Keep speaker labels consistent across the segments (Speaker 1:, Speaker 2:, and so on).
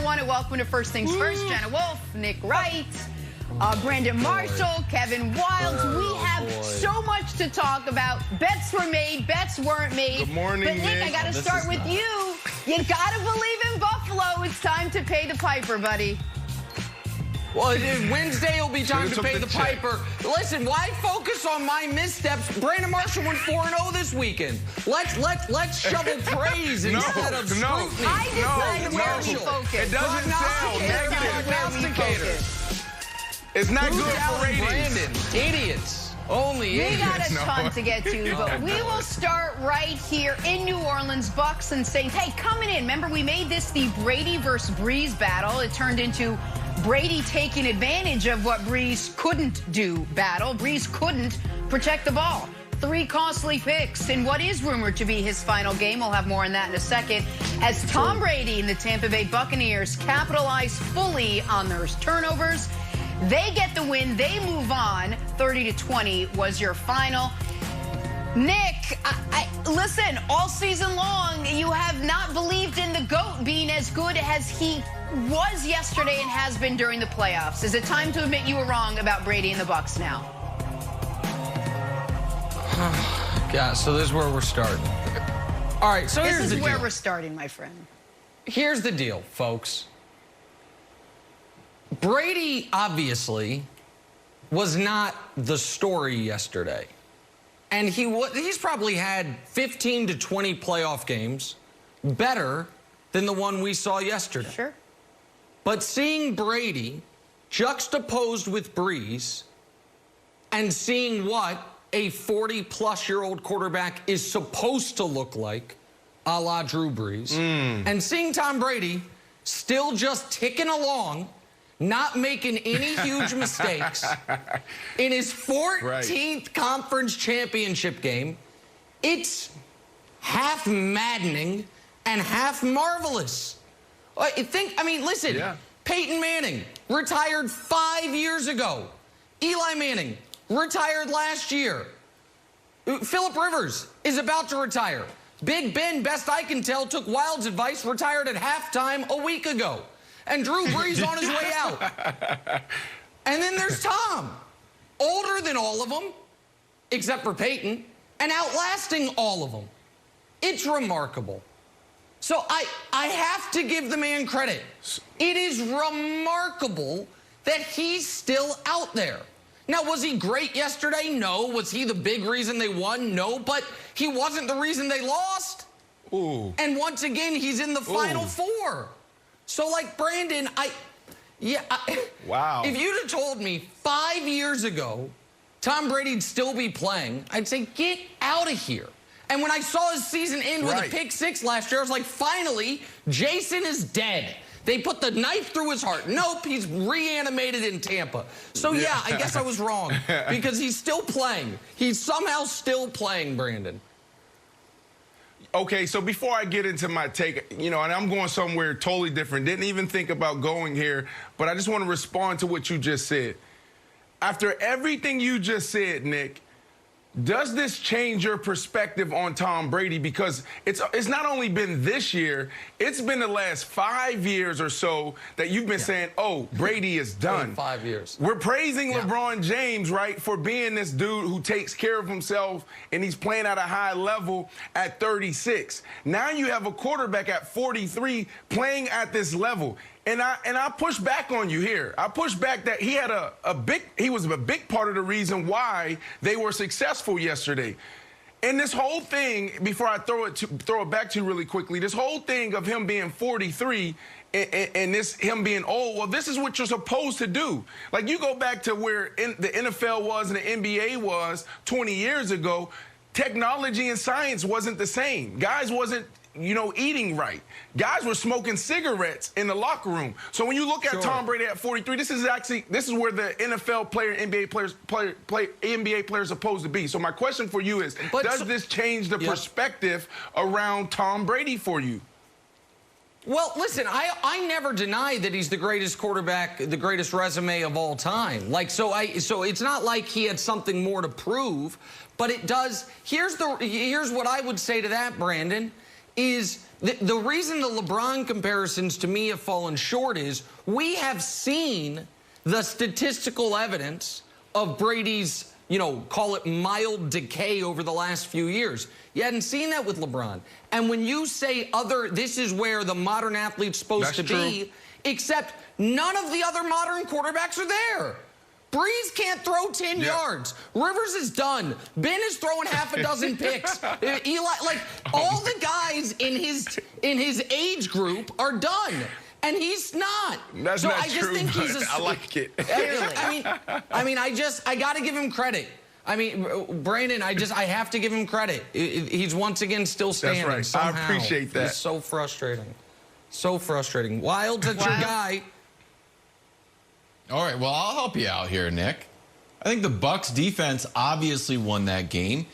Speaker 1: everyone, and welcome to First Things First. Jenna Wolf, Nick Wright, Brandon Marshall, Kevin Wilds. We have so much to talk about. Bets were made, bets weren't made.
Speaker 2: Good morning,
Speaker 1: But Nick, I got to start with you. You got to believe in Buffalo. It's time to pay the piper, buddy.
Speaker 3: Well, Wednesday will be time to pay the piper. Listen, why focus on my missteps? Brandon Marshall went 4-0 this weekend. Let's shovel praise instead of scrutiny.
Speaker 1: I decided where we focus.
Speaker 2: It doesn't sound negative. It's not good for ratings.
Speaker 3: Brandon, idiots. Only
Speaker 1: We
Speaker 3: idiots.
Speaker 1: got a ton to get to, but we will start right here in New Orleans. Bucs and Saints. Hey, coming in. Remember, we made this the Brady versus Breeze battle. It turned into Brady taking advantage of what Breeze couldn't do battle. Breeze couldn't protect the ball. 3 costly picks in what is rumored to be his final game. We'll have more on that in a second. As Tom Brady and the Tampa Bay Buccaneers capitalize fully on their turnovers, they get the win. They move on. 30-20 was your final. Nick, listen, all season long, you have not believed in the GOAT being as good as he was yesterday and has been during the playoffs. Is it time to admit you were wrong about Brady and the Bucs now?
Speaker 3: God, so this is where we're starting. All right, so here's the deal.
Speaker 1: This is where we're starting, my friend.
Speaker 3: Here's the deal, folks. Brady, obviously, was not the story yesterday. And he's probably had 15 to 20 playoff games better than the one we saw yesterday.
Speaker 1: Sure.
Speaker 3: But seeing Brady juxtaposed with Breeze and seeing what a 40-plus-year-old quarterback is supposed to look like, a la Drew Brees, and seeing Tom Brady still just ticking along, not making any huge mistakes, in his 14th conference championship game, it's half maddening and half marvelous. Listen, Peyton Manning retired 5 years ago. Eli Manning retired last year. Phillip Rivers is about to retire. Big Ben, best I can tell, took Wild's advice, retired at halftime a week ago. And Drew Brees on his way out. And then there's Tom, older than all of them, except for Peyton, and outlasting all of them. It's remarkable. So I have to give the man credit. It is remarkable that he's still out there. Now, was he great yesterday? No. Was he the big reason they won? No. But he wasn't the reason they lost.
Speaker 2: Ooh.
Speaker 3: And once again, he's in the Final Four. So, like, Brandon,
Speaker 2: wow.
Speaker 3: If you'd have told me 5 years ago Tom Brady'd still be playing, I'd say, get out of here. And when I saw his season end with a pick 6 last year, I was like, finally, Jason is dead. They put the knife through his heart. Nope, he's reanimated in Tampa. So, yeah, I guess I was wrong because he's still playing. He's somehow still playing, Brandon.
Speaker 2: Okay, so before I get into my take, and I'm going somewhere totally different. Didn't even think about going here, but I just want to respond to what you just said. After everything you just said, Nick, does this change your perspective on Tom Brady? Because it's not only been this year, it's been the last 5 years or so that you've been saying, oh, Brady is done.
Speaker 3: 5 years.
Speaker 2: We're praising LeBron James, right, for being this dude who takes care of himself and he's playing at a high level at 36. Now you have a quarterback at 43 playing at this level. And I push back on you here. I push back that he had he was a big part of the reason why they were successful yesterday. And this whole thing, before I throw it back to you really quickly, this whole thing of him being 43 and him being old, well, this is what you're supposed to do. Like, you go back to where the NFL was and the NBA was 20 years ago, technology and science wasn't the same. Guys wasn't eating right. Guys were smoking cigarettes in the locker room. So when you look at Tom Brady at 43, this is where the NFL player, NBA players are supposed to be. So my question for you is, does this change the perspective around Tom Brady for you?
Speaker 3: Well, listen, I never denied that he's the greatest quarterback, the greatest resume of all time. So it's not like he had something more to prove, but it does. Here's what I would say to that, Brandon. is the reason the LeBron comparisons to me have fallen short is we have seen the statistical evidence of Brady's, call it mild decay over the last few years. You hadn't seen that with LeBron. And when you say this is where the modern athlete's supposed to be, except none of the other modern quarterbacks are there. Breeze can't throw 10 yards. Rivers is done. Ben is throwing half a dozen picks. Eli, all the guys in his age group are done. And he's not.
Speaker 2: That's
Speaker 3: so
Speaker 2: not
Speaker 3: I just
Speaker 2: true,
Speaker 3: think he's
Speaker 2: I like it.
Speaker 3: I got to give him credit. Brandon, I have to give him credit. He's once again still standing.
Speaker 2: That's right.
Speaker 3: Somehow.
Speaker 2: I appreciate that.
Speaker 3: It's so frustrating. So frustrating. Wilds, that's your guy.
Speaker 4: All right, well, I'll help you out here, Nick. I think the Bucs defense obviously won that game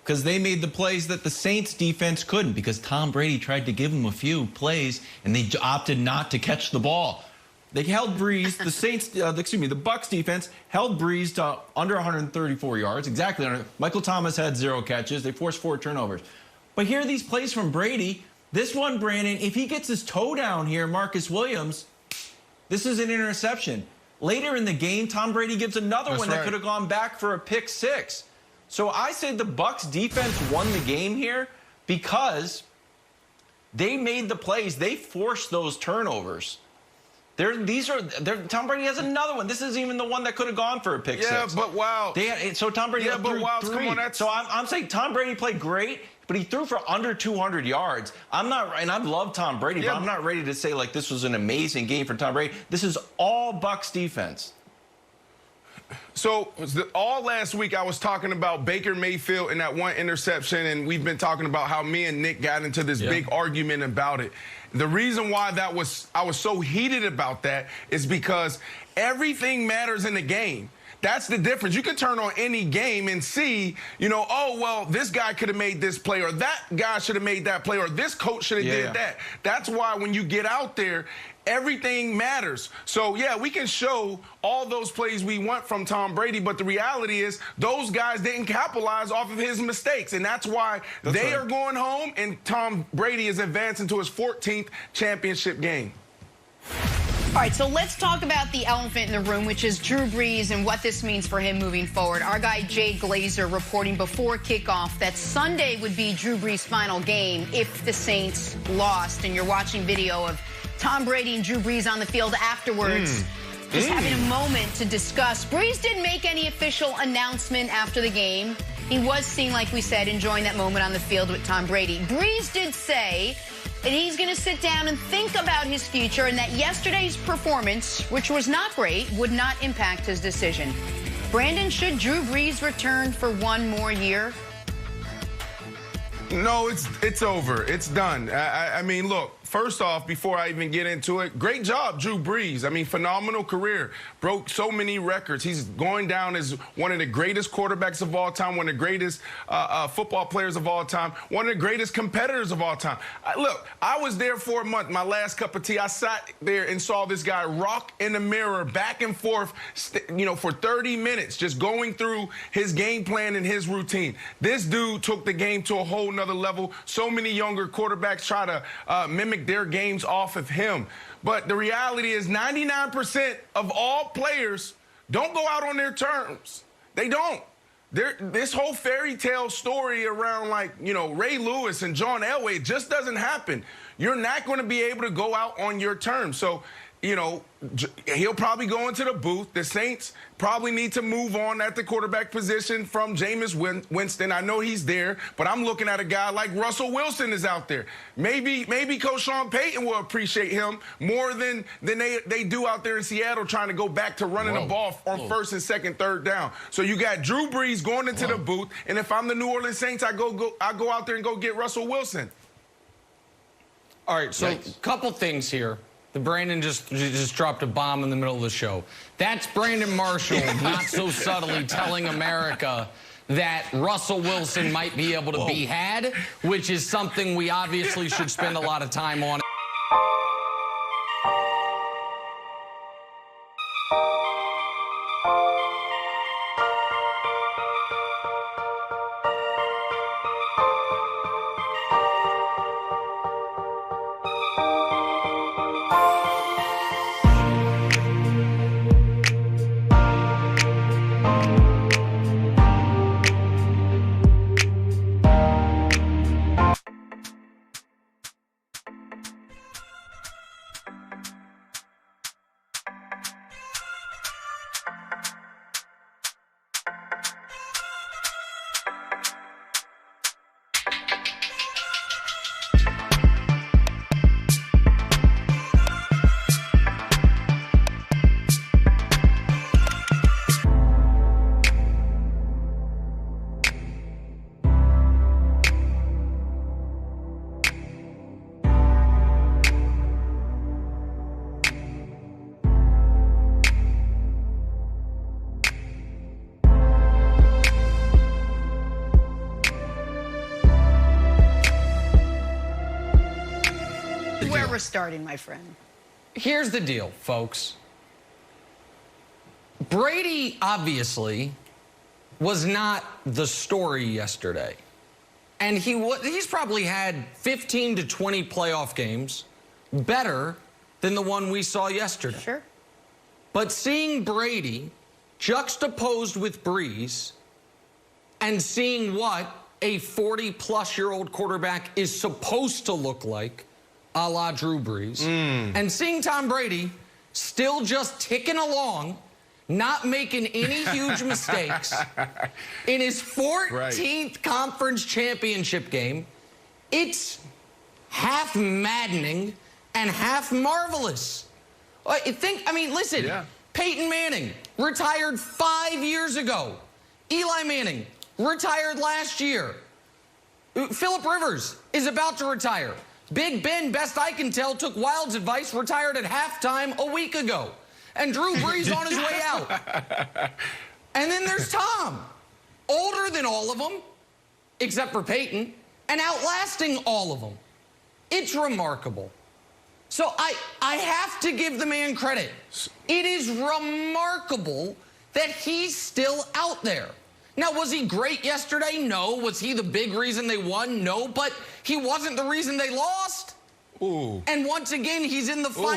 Speaker 4: because they made the plays that the Saints defense couldn't, because Tom Brady tried to give them a few plays and they opted not to catch the ball. They held Breeze. The Bucs defense held Breeze to under 134 yards, exactly under. Michael Thomas had 0 catches. They forced 4 turnovers. But here are these plays from Brady. This one, Brandon, if he gets his toe down here, Marcus Williams, this is an interception. Later in the game, Tom Brady gives another one that could have gone back for a pick 6. So I say the Bucs defense won the game here because they made the plays. They forced those turnovers. Tom Brady has another one. This isn't even the one that could have gone for a pick 6.
Speaker 2: Yeah, but wow.
Speaker 4: So Tom Brady
Speaker 2: but wow, come on,
Speaker 4: So I'm saying Tom Brady played great, but he threw for under 200 yards. I love Tom Brady, but I'm not ready to say this was an amazing game for Tom Brady. This is all Bucs defense.
Speaker 2: So all last week I was talking about Baker Mayfield and that one interception, and we've been talking about how me and Nick got into this big argument about it. The reason why I was so heated about that is because everything matters in the game. That's the difference. You can turn on any game and see, oh, well, this guy could have made this play, or that guy should have made that play, or this coach should have did that. That's why when you get out there, everything matters. So, yeah, we can show all those plays we want from Tom Brady, but the reality is those guys didn't capitalize off of his mistakes, and that's why they are going home, and Tom Brady is advancing to his 14th championship game.
Speaker 1: All right, so let's talk about the elephant in the room, which is Drew Brees and what this means for him moving forward. Our guy Jay Glazer reporting before kickoff that Sunday would be Drew Brees' final game if the Saints lost. And you're watching video of Tom Brady and Drew Brees on the field afterwards, just having a moment to discuss. Brees didn't make any official announcement after the game. He was seen, like we said, enjoying that moment on the field with Tom Brady. Brees did say that he's going to sit down and think about his future, and that yesterday's performance, which was not great, would not impact his decision. Brandon, should Drew Brees return for one more year?
Speaker 2: No, it's over. It's done. I mean, look, first off, before I even get into it, great job, Drew Brees. I mean, phenomenal career. Broke so many records. He's going down as one of the greatest quarterbacks of all time, one of the greatest football players of all time, one of the greatest competitors of all time. Look, I was there for a month, my last cup of tea. I sat there and saw this guy rock in the mirror back and forth, for 30 minutes, just going through his game plan and his routine. This dude took the game to a whole nother level. So many younger quarterbacks try to mimic their games off of him. But the reality is 99% of all players don't go out on their terms. They don't. This whole fairy tale story around Ray Lewis and John Elway just doesn't happen. You're not going to be able to go out on your terms. So, he'll probably go into the booth. The Saints probably need to move on at the quarterback position from Jameis Winston. I know he's there, but I'm looking at a guy like Russell Wilson is out there. Maybe Coach Sean Payton will appreciate him more than they do out there in Seattle trying to go back to running the ball on first and second, third down. So you got Drew Brees going into the booth, and if I'm the New Orleans Saints, I go out there and go get Russell Wilson.
Speaker 3: All right, so a couple things here. The Brandon just dropped a bomb in the middle of the show. That's Brandon Marshall not so subtly telling America that Russell Wilson might be able to be had, which is something we obviously should spend a lot of time on.
Speaker 1: restarting, my friend.
Speaker 3: Here's the deal, folks. Brady, obviously, was not the story yesterday. And he's probably had 15 to 20 playoff games better than the one we saw yesterday.
Speaker 1: Sure.
Speaker 3: But seeing Brady juxtaposed with Brees and seeing what a 40-plus-year-old quarterback is supposed to look like, a la Drew Brees, and seeing Tom Brady still just ticking along, not making any huge mistakes in his 14th conference championship game, it's half maddening and half marvelous. Listen, Peyton Manning retired 5 years ago. Eli Manning retired last year. Phillip Rivers is about to retire. Big Ben, best I can tell, took Wild's advice, retired at halftime a week ago. And Drew Brees on his way out. And then there's Tom, older than all of them, except for Peyton, and outlasting all of them. It's remarkable. So I have to give the man credit. It is remarkable that he's still out there. Now, was he great yesterday? No. Was he the big reason they won? No. But he wasn't the reason they lost.
Speaker 2: Ooh.
Speaker 3: And once again, he's in the final.